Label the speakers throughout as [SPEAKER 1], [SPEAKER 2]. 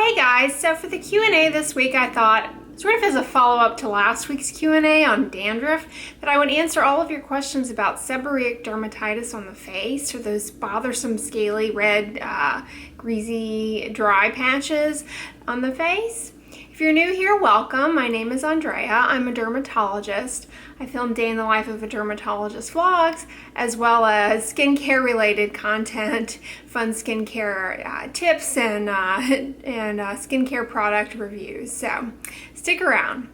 [SPEAKER 1] Hey guys, so for the Q&A this week, I thought, sort of as a follow-up to last week's Q&A on dandruff, that I would answer all of your questions about seborrheic dermatitis on the face, or those bothersome, scaly, red, greasy, dry patches on the face. If you're new here, welcome. My name is Andrea. I'm a dermatologist. I film day in the life of a dermatologist vlogs, as well as skincare related content, fun skincare tips, and skincare product reviews. So stick around.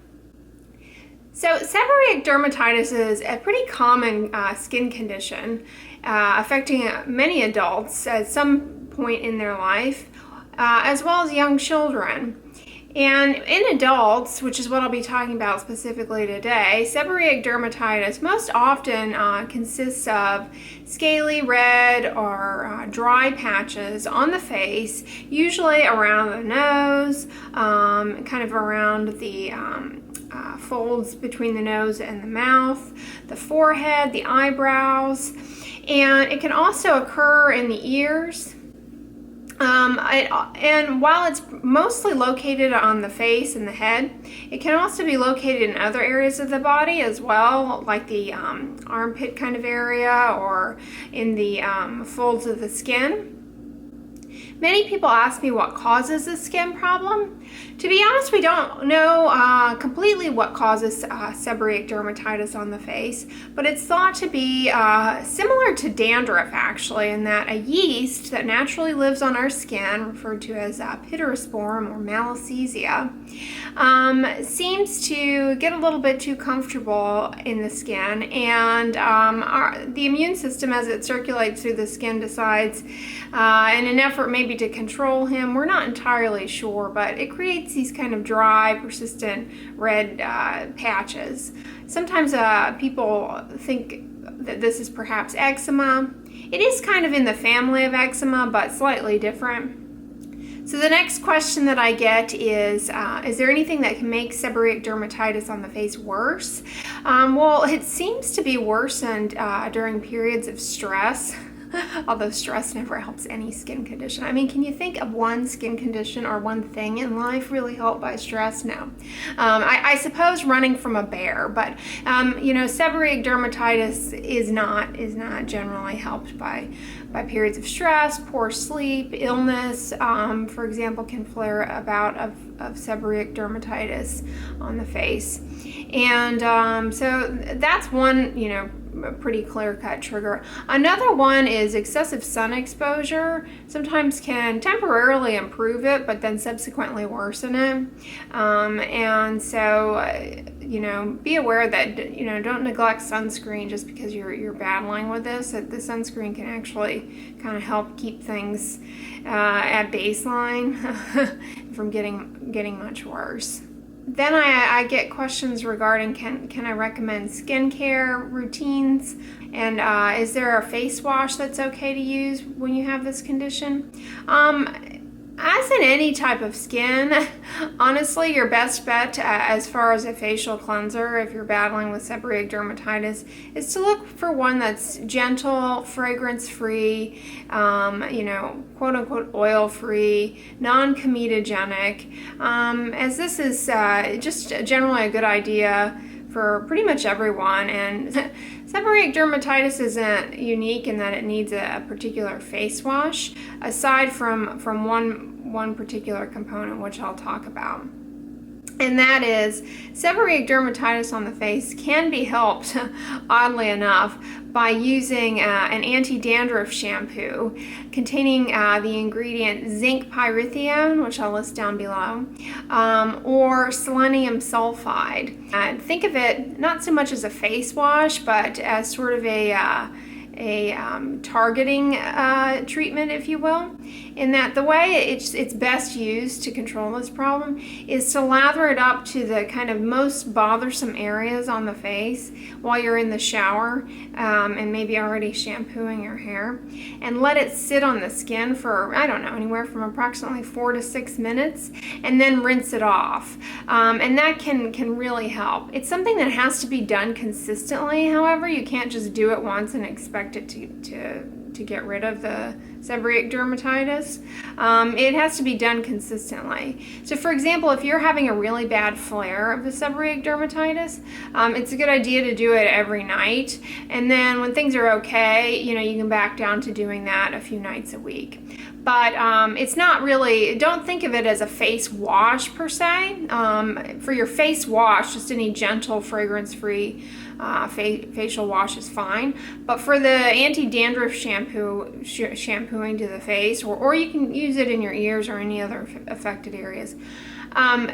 [SPEAKER 1] So seborrheic dermatitis is a pretty common skin condition affecting many adults at some point in their life, as well as young children. And in adults, which is what I'll be talking about specifically today, seborrheic dermatitis most often consists of scaly, red, or dry patches on the face, usually around the nose, kind of around the folds between the nose and the mouth, the forehead, the eyebrows, and it can also occur in the ears. And while it's mostly located on the face and the head, it can also be located in other areas of the body as well, like the armpit kind of area or in the folds of the skin. Many people ask me what causes this skin problem. To be honest, we don't know completely what causes seborrheic dermatitis on the face, but it's thought to be similar to dandruff actually, in that a yeast that naturally lives on our skin, referred to as pityrosporum or malassezia, seems to get a little bit too comfortable in the skin, and the immune system, as it circulates through the skin, decides in an effort maybe to control him, we're not entirely sure, but it creates these kind of dry, persistent red patches. Sometimes people think that this is perhaps eczema. It is kind of in the family of eczema, but slightly different. So the next question that I get is there anything that can make seborrheic dermatitis on the face worse? Well, it seems to be worsened during periods of stress. Although stress never helps any skin condition. I mean, can you think of one skin condition or one thing in life really helped by stress? No. I suppose running from a bear, but seborrheic dermatitis is not generally helped by periods of stress, poor sleep, illness. For example, can flare about of seborrheic dermatitis on the face, and so that's one a pretty clear-cut trigger. Another one is excessive sun exposure. Sometimes can temporarily improve it, but then subsequently worsen it. And so, be aware that don't neglect sunscreen just because you're battling with this. That the sunscreen can actually kind of help keep things at baseline from getting much worse. Then I get questions regarding can I recommend skincare routines, and is there a face wash that's okay to use when you have this condition? As in any type of skin, honestly, your best bet as far as a facial cleanser, if you're battling with seborrheic dermatitis, is to look for one that's gentle, fragrance-free, quote-unquote oil-free, non-comedogenic, as this is just generally a good idea for pretty much everyone. And seborrheic dermatitis isn't unique in that it needs a particular face wash, aside from one particular component, which I'll talk about. And that is, seborrheic dermatitis on the face can be helped, oddly enough, by using an anti-dandruff shampoo containing the ingredient zinc pyrithione, which I'll list down below, or selenium sulfide. Think of it not so much as a face wash, but as sort of a targeting treatment, if you will, in that the way it's best used to control this problem is to lather it up to the kind of most bothersome areas on the face while you're in the shower and maybe already shampooing your hair, and let it sit on the skin for, I don't know, anywhere from approximately 4 to 6 minutes, and then rinse it off. And that can really help. It's something that has to be done consistently, however. You can't just do it once and expect it to get rid of the seborrheic dermatitis. It has to be done consistently. So for example, if you're having a really bad flare of the seborrheic dermatitis, it's a good idea to do it every night. And then when things are okay, you can back down to doing that a few nights a week. But it's not really, don't think of it as a face wash per se. For your face wash, just any gentle fragrance-free facial wash is fine. But for the anti-dandruff shampooing to the face, or you can use it in your ears or any other affected areas,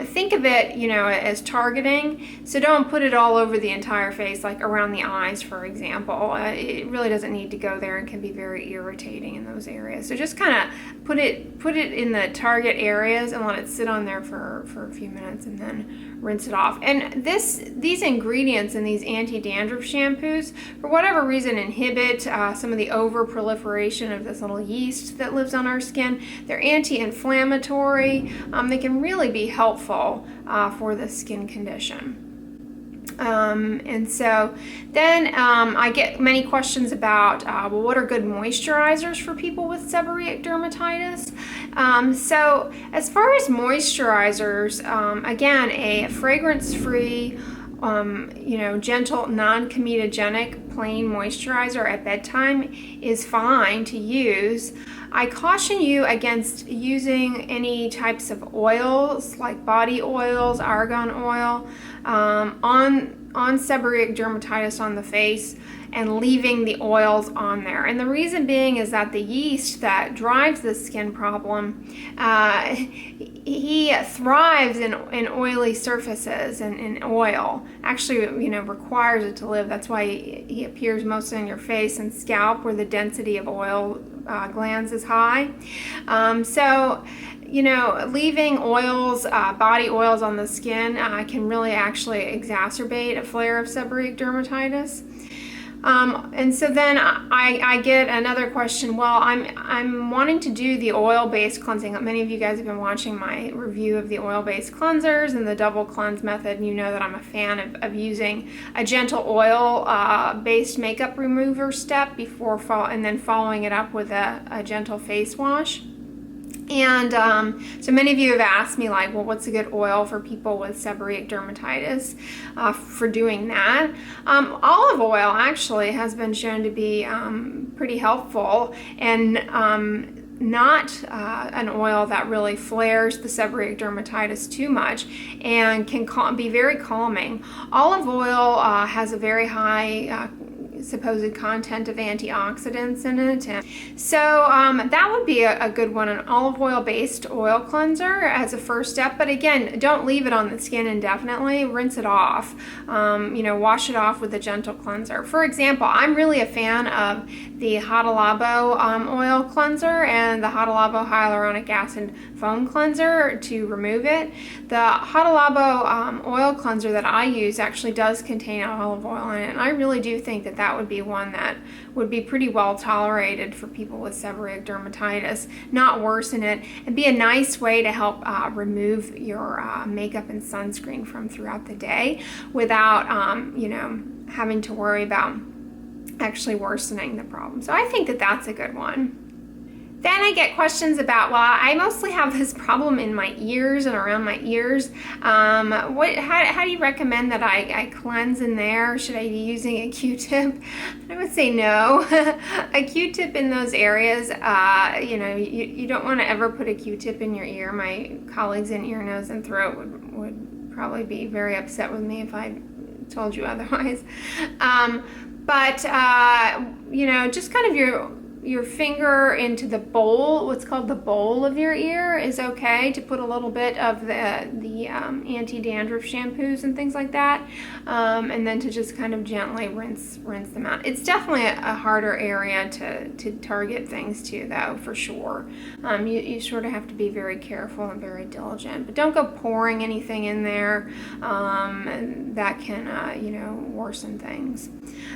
[SPEAKER 1] think of it, as targeting. So don't put it all over the entire face, like around the eyes, for example. It really doesn't need to go there and can be very irritating in those areas. So just kind of put it in the target areas and let it sit on there for a few minutes and then rinse it off. And these ingredients in these anti-dandruff shampoos, for whatever reason, inhibit some of the over-proliferation of this little yeast that lives on our skin. They're anti-inflammatory. They can really be helpful for the skin condition. And so then I get many questions about, well, what are good moisturizers for people with seborrheic dermatitis? So as far as moisturizers, again, a fragrance-free, gentle, non-comedogenic, plain moisturizer at bedtime is fine to use. I caution you against using any types of oils, like body oils, argan oil, on seborrheic dermatitis on the face, and leaving the oils on there. And the reason being is that the yeast that drives the skin problem, he thrives in oily surfaces and in oil. Actually, requires it to live. That's why he appears mostly on your face and scalp, where the density of oil glands is high. Leaving oils, body oils on the skin can really actually exacerbate a flare of seborrheic dermatitis. And so then I get another question. Well, I'm wanting to do the oil-based cleansing. Many of you guys have been watching my review of the oil-based cleansers and the double cleanse method, and you know that I'm a fan of using a gentle oil-based makeup remover step and then following it up with a gentle face wash. And so many of you have asked me, like, well, what's a good oil for people with seborrheic dermatitis for doing that? Olive oil actually has been shown to be pretty helpful, and not an oil that really flares the seborrheic dermatitis too much, and can be very calming. Olive oil has a very high supposed content of antioxidants in it, and so that would be a good one, an olive oil based oil cleanser as a first step. But again, don't leave it on the skin indefinitely. Rinse it off, wash it off with a gentle cleanser. For example, I'm really a fan of the Hydrocortisone oil cleanser and the Hydrocortisone hyaluronic acid foam cleanser to remove it. The Hydrocortisone oil cleanser that I use actually does contain olive oil in it, and I really do think that would be one that would be pretty well tolerated for people with seborrheic dermatitis, not worsen it, and be a nice way to help remove your makeup and sunscreen from throughout the day without having to worry about actually worsening the problem. So I think that that's a good one. Then I get questions about, well, I mostly have this problem in my ears and around my ears. How do you recommend that I cleanse in there? Should I be using a Q-tip? I would say no. A Q-tip in those areas, you don't want to ever put a Q-tip in your ear. My colleagues in ear, nose, and throat would probably be very upset with me if I told you otherwise. Just kind of your finger into the bowl, what's called the bowl of your ear, is okay to put a little bit of the anti-dandruff shampoos and things like that, and then to just kind of gently rinse them out. It's definitely a harder area to target things to, though, for sure. You sort of have to be very careful and very diligent, but don't go pouring anything in there that can worsen things.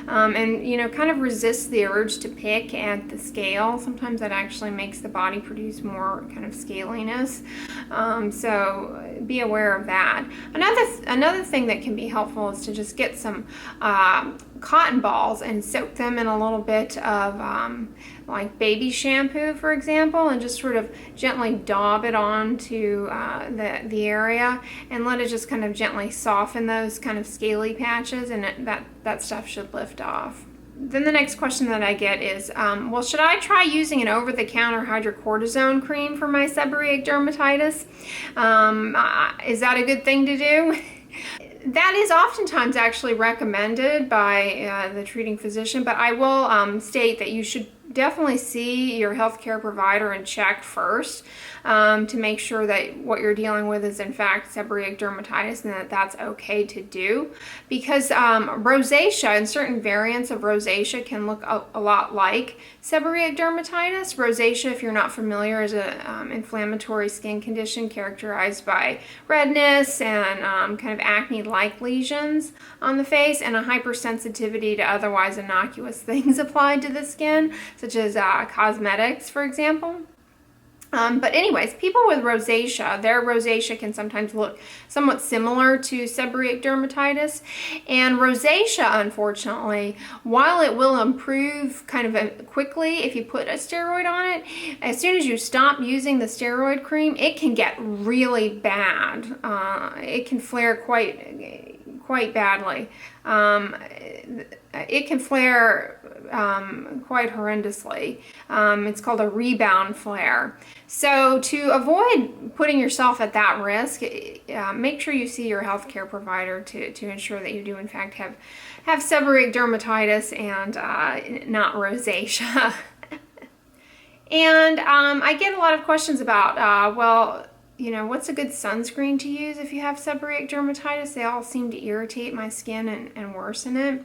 [SPEAKER 1] And kind of resist the urge to pick at the scale. Sometimes that actually makes the body produce more kind of scaliness. So be aware of that. Another thing that can be helpful is to just get some cotton balls and soak them in a little bit of like baby shampoo, for example, and just sort of gently daub it onto the area and let it just kind of gently soften those kind of scaly patches, and that stuff should lift off. Then the next question that I get is, well, should I try using an over-the-counter hydrocortisone cream for my seborrheic dermatitis? Is that a good thing to do? That is oftentimes actually recommended by the treating physician, but I will state that you should definitely see your healthcare provider and check first to make sure that what you're dealing with is in fact seborrheic dermatitis and that that's okay to do, because rosacea and certain variants of rosacea can look a lot like seborrheic dermatitis. Rosacea, if you're not familiar, is an inflammatory skin condition characterized by redness and kind of acne-like lesions on the face and a hypersensitivity to otherwise innocuous things applied to the skin, such as cosmetics, for example. But anyways, people with rosacea, their rosacea can sometimes look somewhat similar to seborrheic dermatitis. And rosacea, unfortunately, while it will improve kind of quickly if you put a steroid on it, as soon as you stop using the steroid cream, it can get really bad. It can flare quite badly. It can flare quite horrendously. It's called a rebound flare. So to avoid putting yourself at that risk, make sure you see your healthcare provider to ensure that you do in fact have seborrheic dermatitis and not rosacea. And I get a lot of questions about, well, you know, what's a good sunscreen to use if you have seborrheic dermatitis? They all seem to irritate my skin and worsen it.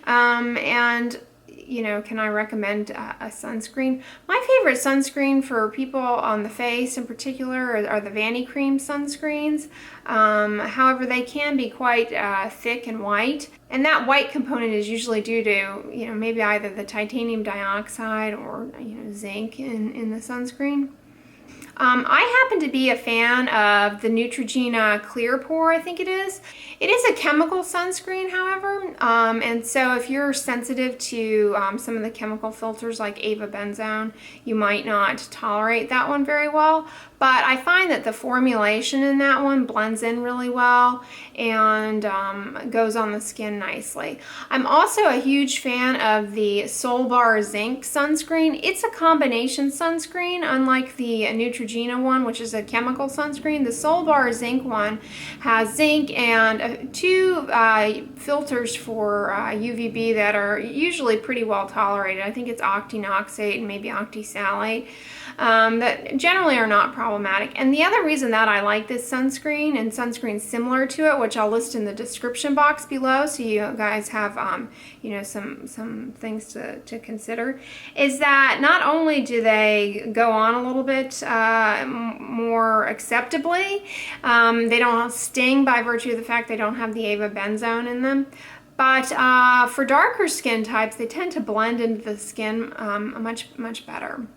[SPEAKER 1] And you know, can I recommend a sunscreen? My favorite sunscreen for people on the face in particular are the Vanicream sunscreens. However, they can be quite thick and white. And that white component is usually due to, you know, maybe either the titanium dioxide or, you know, zinc in the sunscreen. I happen to be a fan of the Neutrogena Clear Pore, I think it is. It is a chemical sunscreen, however, and so if you're sensitive to some of the chemical filters like avobenzone, you might not tolerate that one very well. But I find that the formulation in that one blends in really well and goes on the skin nicely. I'm also a huge fan of the Solbar Zinc sunscreen. It's a combination sunscreen, unlike the Neutrogena one, which is a chemical sunscreen. The Solbar Zinc one has zinc and two filters for UVB that are usually pretty well tolerated. I think it's octinoxate and maybe octisalate. That generally are not problematic. And the other reason that I like this sunscreen and sunscreens similar to it, which I'll list in the description box below so you guys have you know, some things to consider, is that not only do they go on a little bit more acceptably, they don't sting by virtue of the fact they don't have the avobenzone in them, but for darker skin types they tend to blend into the skin much better.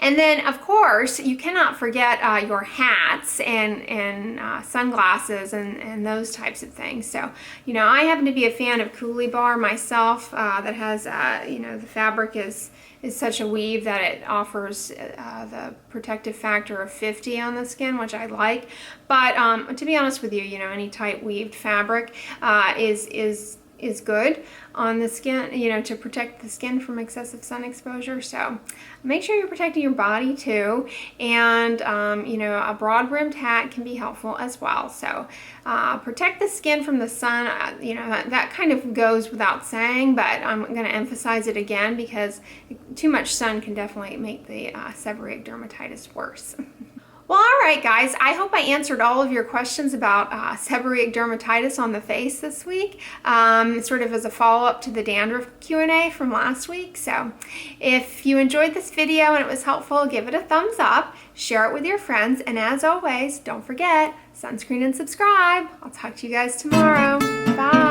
[SPEAKER 1] And then, of course, you cannot forget your hats and sunglasses and those types of things. So, you know, I happen to be a fan of Coolie Bar myself. That has, you know, the fabric is such a weave that it offers the protective factor of 50 on the skin, which I like. But to be honest with you, you know, any tight weaved fabric is good on the skin, you know, to protect the skin from excessive sun exposure. So make sure you're protecting your body too. And, you know, a broad brimmed hat can be helpful as well. So protect the skin from the sun. You know, that kind of goes without saying, but I'm going to emphasize it again because too much sun can definitely make the seborrheic dermatitis worse. Well, all right, guys, I hope I answered all of your questions about seborrheic dermatitis on the face this week, sort of as a follow-up to the dandruff Q&A from last week. So if you enjoyed this video and it was helpful, give it a thumbs up, share it with your friends, and as always, don't forget, sunscreen and subscribe. I'll talk to you guys tomorrow. Bye.